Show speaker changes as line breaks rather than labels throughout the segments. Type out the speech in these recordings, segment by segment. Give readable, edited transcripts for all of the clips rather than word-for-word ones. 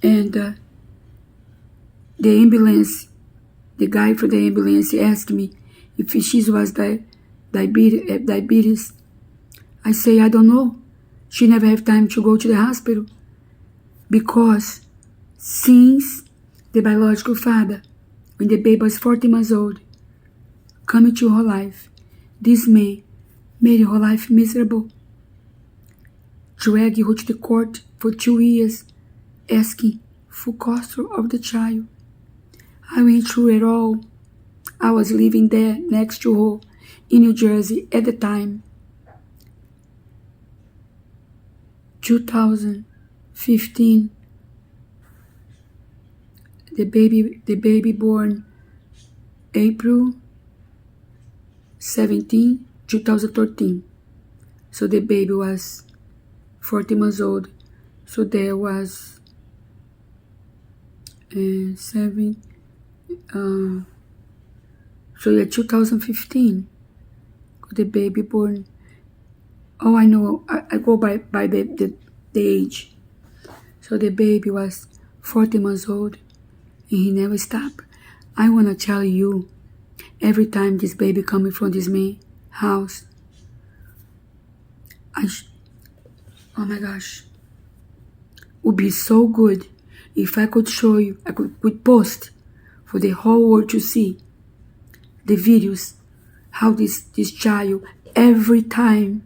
And the ambulance, the guy for the ambulance asked me if she was diabetes. I say, I don't know. She never have time to go to the hospital. Because since the biological father, when the baby was 40 months old, coming to her life, this man made her life miserable. Dragged her to the court for 2 years, asking for custody of the child. I went through it all. I was living there next to her in New Jersey at the time. 2015, the baby born April 17, 2013. So the baby was 40 months old. So there was 2015, the baby born. Oh, I know, I go by the age. So the baby was 40 months old, and he never stopped. I want to tell you, every time this baby coming from this man's house, oh my gosh, would be so good if I could show you, I could post for the whole world to see the videos, how this child, every time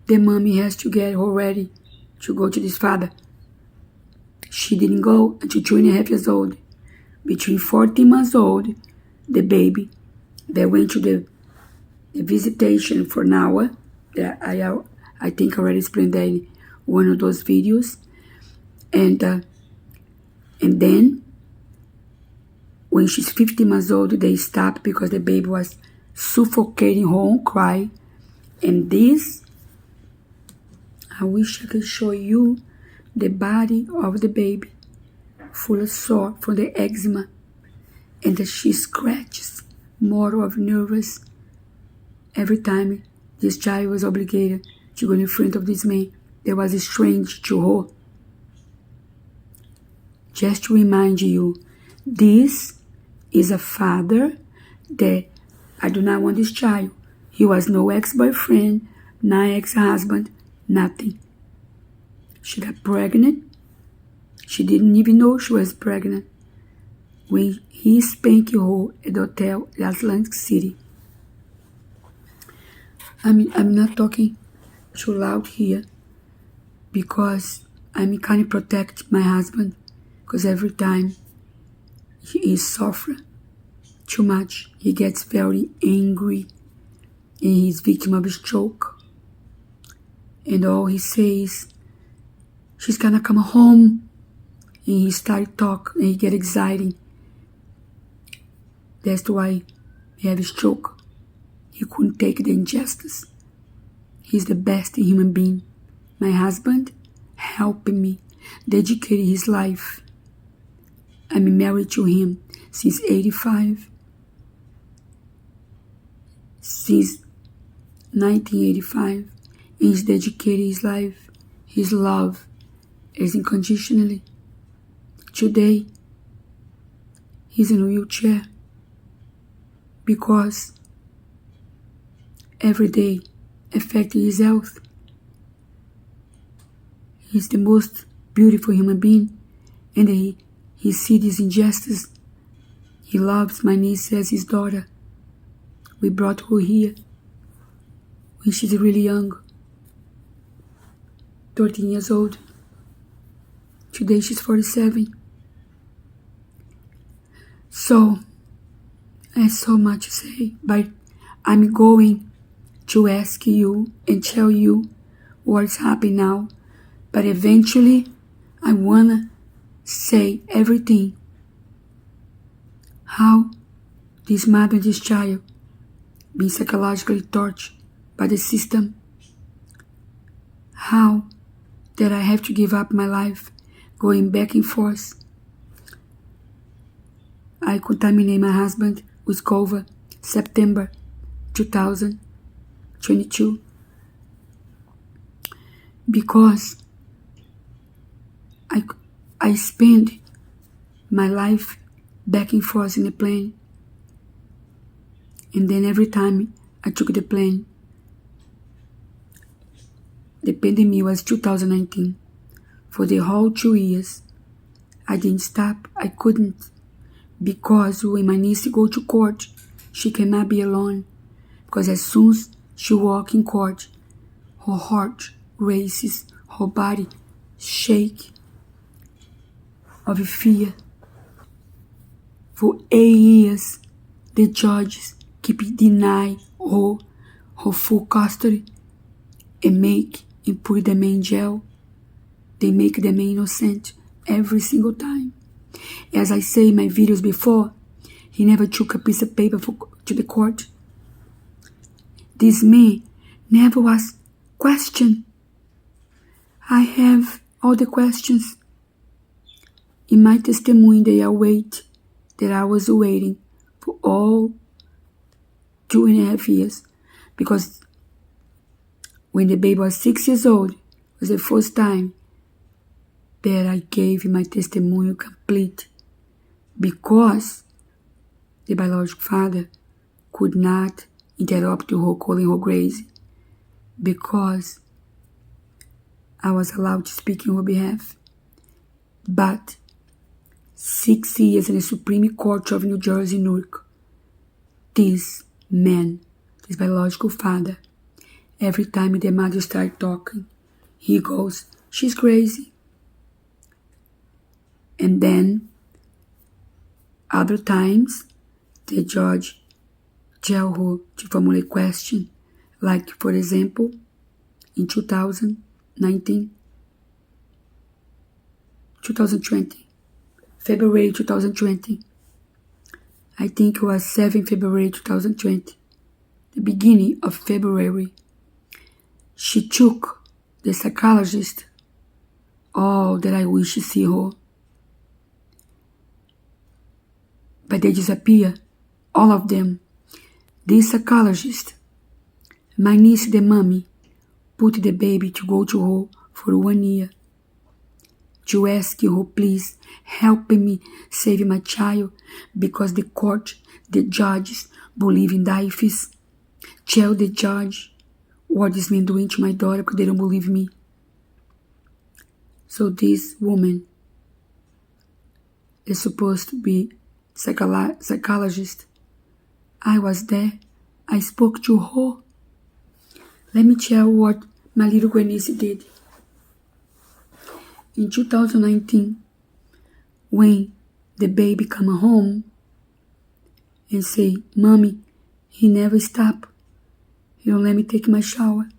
the mommy has to get her ready to go to this father. She didn't go until 2.5 years old. Between 14 months old, the baby, they went to the visitation for an hour. I think I already explained that in one of those videos. And then, when she's 15 months old, they stopped because the baby was suffocating her own cry. And this, I wish I could show you the body of the baby, full of sore from the eczema, and that she scratches more of nervous every time this child was obligated to go in front of this man that was strange to her. Just to remind you, this is a father that I do not want this child. He was no ex-boyfriend, no ex-husband, nothing. She got pregnant. She didn't even know she was pregnant when he spanked her at the hotel in Atlantic City. I'm not talking too loud here because I'm kind of protect my husband, because every time he suffers too much, he gets very angry and he's victim of a stroke. And all he says, she's gonna come home. And he started talking and he get excited. That's why he had a stroke. He couldn't take the injustice. He's the best human being. My husband helping me, dedicated his life. I'm married to him since 85. Since 1985. And he's dedicated his life, his love is unconditionally. Today, he's in a wheelchair because every day affecting his health. He's the most beautiful human being, and he sees this injustice. He loves my niece as his daughter. We brought her here when she's really young, 13 years old. Today she's 47. So, I have so much to say, but I'm going to ask you and tell you what's happening now. But eventually, I want to say everything. How this mother and this child being psychologically tortured by the system. How that I have to give up my life, going back and forth. I contaminated my husband with COVID, September 2022, because I spent my life back and forth in the plane. And then every time I took the plane, the pandemic was 2019. For the whole 2 years, I didn't stop. I couldn't. Because when my niece go to court, she cannot be alone. Because as soon as she walk in court, her heart races, her body shake of fear. For 8 years, the judges keep denying her full custody and put them in jail. They make them innocent every single time. As I say in my videos before, he never took a piece of paper to the court. This man never was questioned. I have all the questions. In my testimony, they await that I was waiting for all 2.5 years. Because when the baby was 6 years old, it was the first time that I gave my testimony complete. Because the biological father could not interrupt her, calling her crazy. Because I was allowed to speak on her behalf. But 6 years in the Supreme Court of New Jersey, Newark, this man, this biological father, every time the mother starts talking, he goes, she's crazy. And then, other times, the judge tell her to formulate a question, like, for example, in 2020, February 2020, I think it was 7 February 2020, the beginning of February, she took the psychologist, oh, that I wish to see her. But they disappear, all of them. This psychologist, my niece, the mommy, put the baby to go to her for 1 year. To ask her, please, help me save my child, because the court, the judges, believe in diaphysis. Tell the judge what this man doing to my daughter, because they don't believe me. So this woman is supposed to be psychologist. I was there. I spoke to her. Let me tell what my little grandniece did. In 2019, when the baby come home and say, Mommy, he never stop. He don't let me take my shower.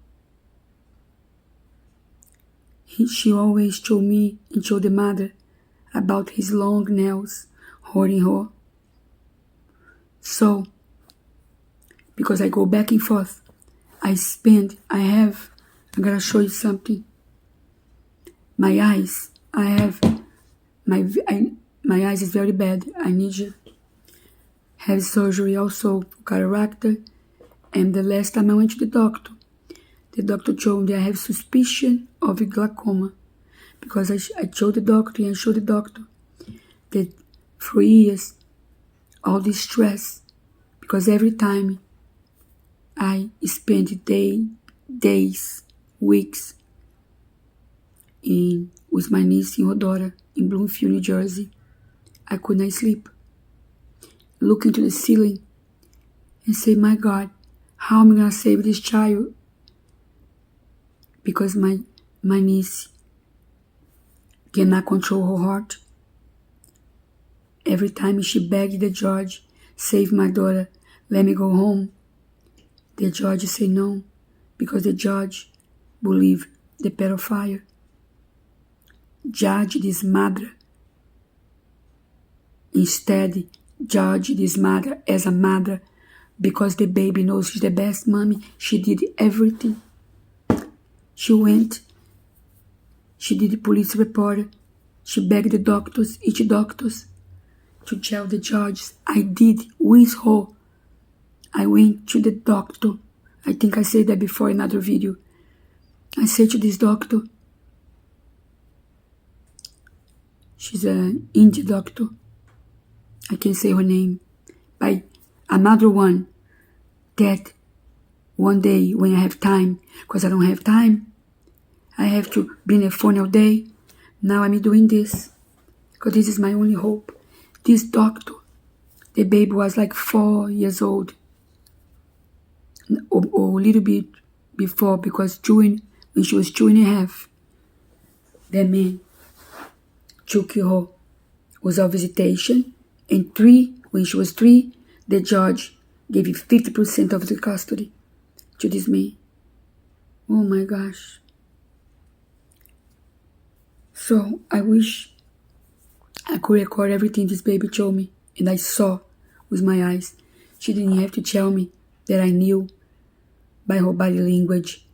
She always told me and told the mother about his long nails hurting her. So, because I go back and forth, I'm gonna show you something. My eyes, my eyes is very bad. I need to have surgery also for cataract. And the last time I went to the doctor told me I have suspicion of glaucoma. Because I told the doctor and showed the doctor that for years, all this stress, because every time I spend days, weeks with my niece and her daughter in Bloomfield, New Jersey, I could not sleep. Look into the ceiling and say, my God, how am I going to save this child? Because my niece cannot control her heart. Every time she begged the judge, save my daughter, let me go home, the judge say no, because the judge believe the pedophile. Judge this mother. Instead, judge this mother as a mother, because the baby knows she's the best mommy. She did everything. She did the police report. She begged the doctors, each doctors, to tell the judges. I did with her. I went to the doctor. I think I said that before in another video. I said to this doctor, She's an Indian doctor. I can't say her name. By another one that one day when I have time, because I don't have time, I have to bring a phone all day. Now I'm doing this because this is my only hope. This doctor, the baby was like 4 years old, or a little bit before, because when she was 2.5, the man took her, was on visitation, and when she was 3, the judge gave 50% of the custody to this man. Oh my gosh. So I wish I could record everything this baby told me, and I saw with my eyes. She didn't have to tell me that I knew by her body language,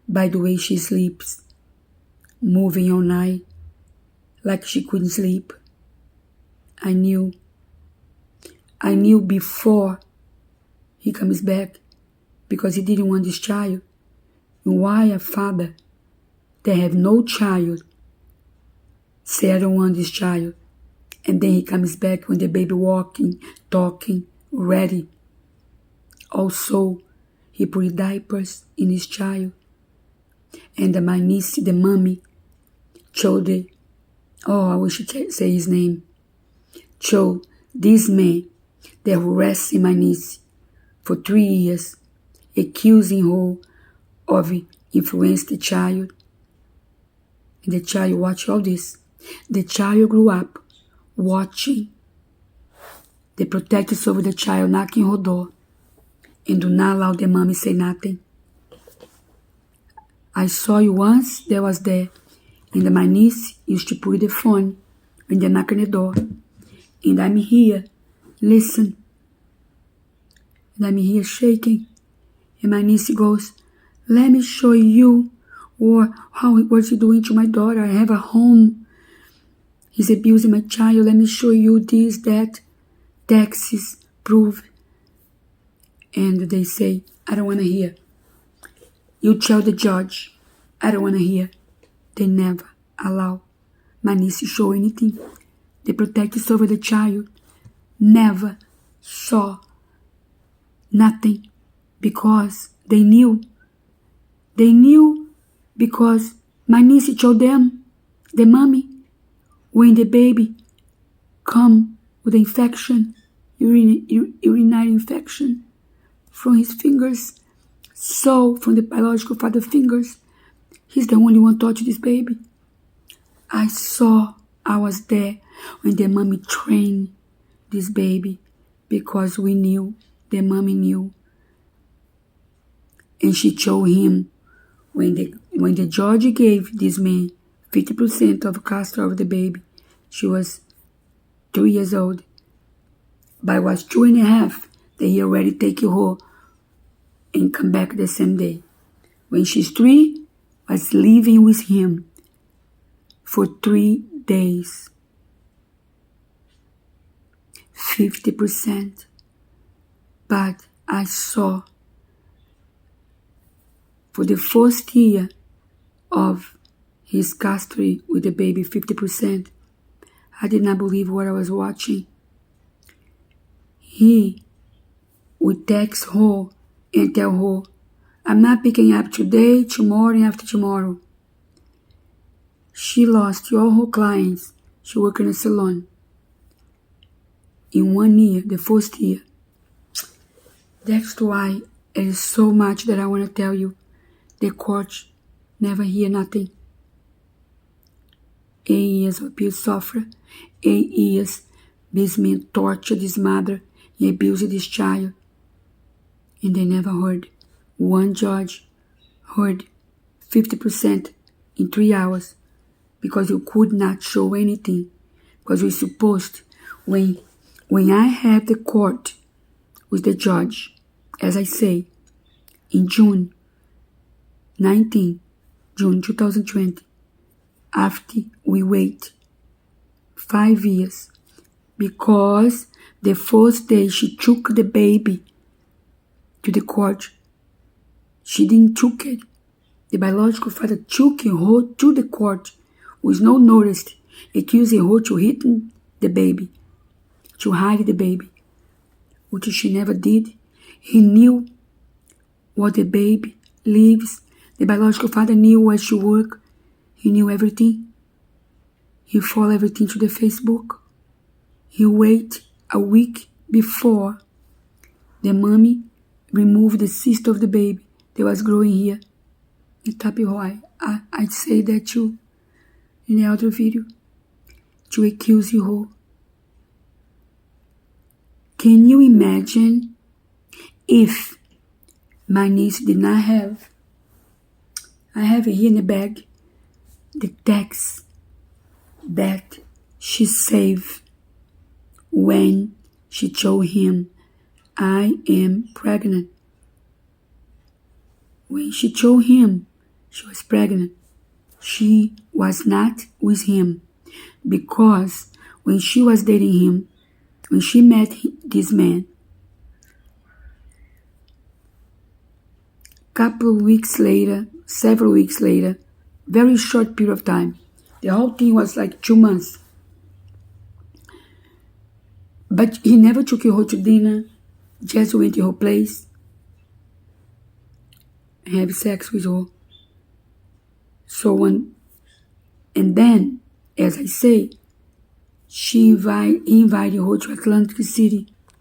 by the way she sleeps, moving all night like she couldn't sleep. I knew before he comes back, because he didn't want this child. And why a father that have no child say, I don't want this child, and then he comes back when the baby walking, talking, ready. Also, he put diapers in his child. And my niece, the mommy, told I wish I could say his name, told this man that harassing my niece for 3 years, accusing her of influencing the child. And the child watched all this. The child grew up watching the protectors over the child knocking her door and do not allow the mommy say nothing. I saw you once, that was there, and my niece used to put the phone when they knock on the door. And I'm here, listen. And I'm here shaking. And my niece goes, let me show you what's he doing to my daughter. I have a home. He's abusing my child. Let me show you this, that, taxes, proof. And they say, I don't want to hear. You tell the judge, I don't want to hear. They never allow my niece to show anything. The protectors over the child never saw nothing because they knew. They knew because my niece told them, the mommy, when the baby come with the infection, urinary infection from his fingers, so from the biological father's fingers, he's the only one touched this baby. I was there when the mommy trained this baby because we knew, the mommy knew. And she told him when the judge gave this man 50% of custody of the baby, she was 2 years old. But it was 2.5 that he already take her and come back the same day. When she's 3, was living with him for 3 days. 50%. But I saw for the first year of his custody with the baby, 50%, I did not believe what I was watching. He would text her and tell her, I'm not picking up today, tomorrow, and after tomorrow. She lost all her clients. She worked in a salon. In 1 year, the first year. That's why it is so much that I want to tell you. The court never hear nothing. 8 years of abuse suffer. 8 years this man tortured his mother and abused this child. And they never heard. One judge heard 50% in 3 hours because you could not show anything. Because we're supposed, when I had the court with the judge, as I say, in June 2020, after we wait 5 years, because the first day she took the baby to the court, she didn't took it. The biological father took her to the court with no notice. accusing her to hitting the baby, to hide the baby, which she never did. He knew what the baby lives. The biological father knew where she worked. He knew everything. He followed everything to the Facebook. He waited a week before the mommy removed the cyst of the baby that was growing here. The top of her eye. I say that too in the other video. To accuse her. Can you imagine if my niece did not have, I have it here in the bag, the text that she saved when she told him, I am pregnant. When she told him she was pregnant, she was not with him, because when she was dating him, when she met this man, couple of weeks later, several weeks later, very short period of time, the whole thing was like 2 months. But he never took her to dinner, just went to her place and have sex with her. So and then, as I say, he invited her to Atlantic City